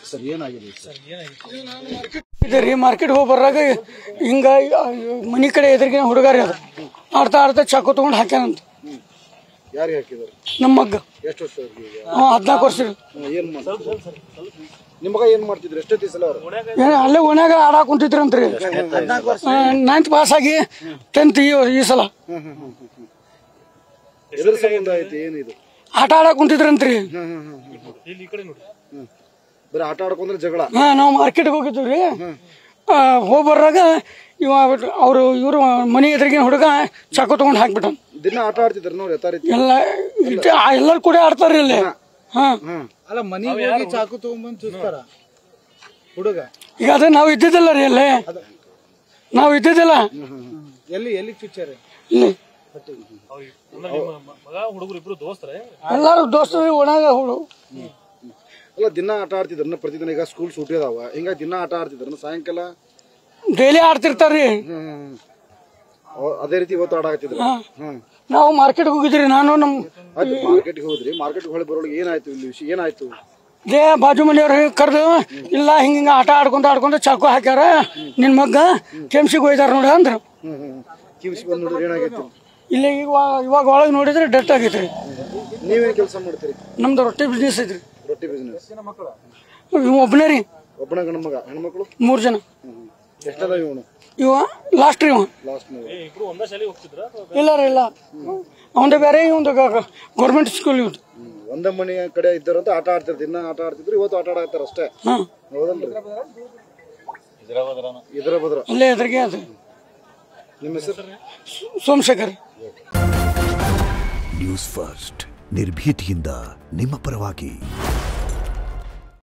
Sir ಏನಾಗಿದೆ ರೀ market ಹೋಗಿ ಬರಾಗ ಹಿಂಗ ಮನಿ ಕಡೆ ಎದುರಿಗೆ ಹುಡುಗಾರಿ ಅದ ಆಡ್ತಾ ಆಡ್ತಾ ಚಾಕು ತಗೊಂಡು ಹಾಕ್ಯಾನಂತ. ಯಾರಿಗೆ ಹಾಕಿದಾರೆ? ನಮ್ಮ ಮಗ್ಗ. ಎಷ್ಟು ವರ್ಷ? 14 ವರ್ಷ. ಏನ್ ನಿಮ್ಮ ಮಗ ಏನ್ ಮಾಡ್ತಿದ್ರು? ಎಷ್ಟೊತ್ತಿ ಸಲ ಅವ್ರು ಅಲ್ಲೇ ಓಣ್ಯಾಗ ಆಡಾಕ್ ಕುಂತಿದ್ರಂತ್ರಿ. 9th ಪಾಸ್ ಆಗಿ 10th ಈ ಸಲ ಎದುರು ಸಂಬಂಧ ಐತಿ ಏನಿದು? ಆಟ ಆಡಾಕ್ ಕುಂತಿದ್ರಂತ್ರಿ. ಬರೀ ಆಟ ಆಡ್ಕೊಂಡ್ರೆ ಜಗಳ. ನಾವು ಮಾರ್ಕೆಟ್ಗೆ ಹೋಗಿದ್ವಿ. ಹೋಗಿ ಬರಾಗ ಇವ ಇವ್ರು ಮನಿ ಎದುರಿಗಿನ ಹುಡುಗ ಚಾಕು ತಗೊಂಡ್ ಹಾಕ್ಬಿಟ್ಟ. ದಿನ ಆಟ ಆಡ್ತಿದ್ರು ನೋಡಿ ಎಲ್ಲರೂ ಕೂಡ ಆಡ್ತಾರ ಇಲ್ಲಿ. ಅಲ್ಲ ಮನೆಗೆ ಹೋಗಿ ಚಾಕು ತಗೊಂಡ್ಬಂದು ಚುಚ್ತಾರ ಹುಡುಗ. ಈಗ ಅದೇ ನಾವು ಇದ್ದಿದ್ದಿಲ್ಲ ರೀ ಅಲ್ಲಿ. ನಾವು ಇದ್ದಿದ್ದಿಲ್ಲ. ಎಲ್ಲಿ ಎಲ್ಲಿ ಚುಚ್ಚಾರೆ? ಇಲ್ಲಿ ಎಲ್ಲಾರು ದೋಸ್ತರು ಒಣಗ ಹುಡು. ಅಲ್ಲ ದಿನ ಆಟ ಆಡ್ತಿದ್ರ ಪ್ರತಿದಿನ? ಈಗ ಸ್ಕೂಲ್ ಸೂಟಿ ಅದಾವ, ಹಿಂಗಾಗಿ ದಿನ ಆಟ ಆಡ್ತಿದ್ರ ಸಾಯಂಕಾಲ? ಡೈಲಿ ಆಡ್ತಿರ್ತಾರ್ರಿ. ಅದೇ ರೀತಿ ಇವತ್ತು ಆಟ ಆಡ್ತಿದ್ರು. ನಾವು ಮಾರ್ಕೆಟ್ಗೆ ಹೋಗಿದ್ರಿ. ನಾನು ನಮ್ ಮಾರ್ಕೆಟ್ಗೆ ಹೋದ್ರಿ. ಮಾರ್ಕೆಟ್ಗೆ ಹೊಳೆ ಬರೋಳಗೆ ಏನಾಯ್ತು? ಇಲ್ಲಿ ವಿಷಯ ಏನಾಯ್ತು? ದೇ ಬಾಜು ಮನೆಯವ್ರ ಕರೆದು ಇಲ್ಲ ಹಿಂಗ ಆಟ ಆಡ್ಕೊಂತ ಚಾಕು ಹಾಕ್ಯಾರ, ನಿನ್ ಮಗ್ಗ ಕೆಮ್ಸಿಗೆ ಹೋಯ್ದಾರ ನೋಡ ಅಂದ್ರ. ಕಿಮ್ಸಿಗೆ ಬಂದ್ ನೋಡಿದ್ರೆ ಏನಾಗೈತಿ? ಇಲ್ಲಿ ಇವಾಗ ಒಳಗೆ ನೋಡಿದ್ರೆ ಡೆತ್ ಆಗೈತ್ರಿ. ನೀವೇನ್ ಕೆಲಸ ಮಾಡ್ತೀರಿ? ನಮ್ದು ರೊಟ್ಟಿ ಬಿಸ್ನೆಸ್ ಐತ್ರಿ. ರೊಟ್ಟಿ ಬಿಸ್ನೆಸ್. ಒಬ್ಬನೇ ರೀ. ಒಬ್ಬನ ಗಂಡ ಮಗ? ಹೆಣ್ಮಕ್ಳು 3 ಜನ. ಎಷ್ಟದ ಇವನು? ಇವ ಲಾಸ್ಟ್ ರೀ. ಇಲ್ಲ ರೀ, ಇಲ್ಲ ಅವಂದ ಬೇರೆ, ಇವಂದು ಗೌರ್ಮೆಂಟ್ ಸ್ಕೂಲ್. ಇವ್ದು ಒಂದೇ ಮನೆ ಕಡೆ ಇದ್ದಾರಂತ ಆಟ ಆಡ್ತಿದ್ರು, ದಿನ ಆಟ ಆಡ್ತಿದ್ರು, ಇವತ್ತು ಆಟ ಆಡ್ತಾರ ಅಷ್ಟೇ. ಹೌದಲ್ರಿ? ಇದರ ಬದ್ರ ಅಲ್ಲೇ ಎದುರಿಗೆ ಅದು. ನಿಮ್ಮ ಹೆಸರು? ಸೋಮಶೇಖರ್. ನ್ಯೂಸ್ ಫಸ್ಟ್ ನಿರ್ಭೀತಿಯಿಂದ ನಿಮ್ಮ ಪರವಾಗಿ.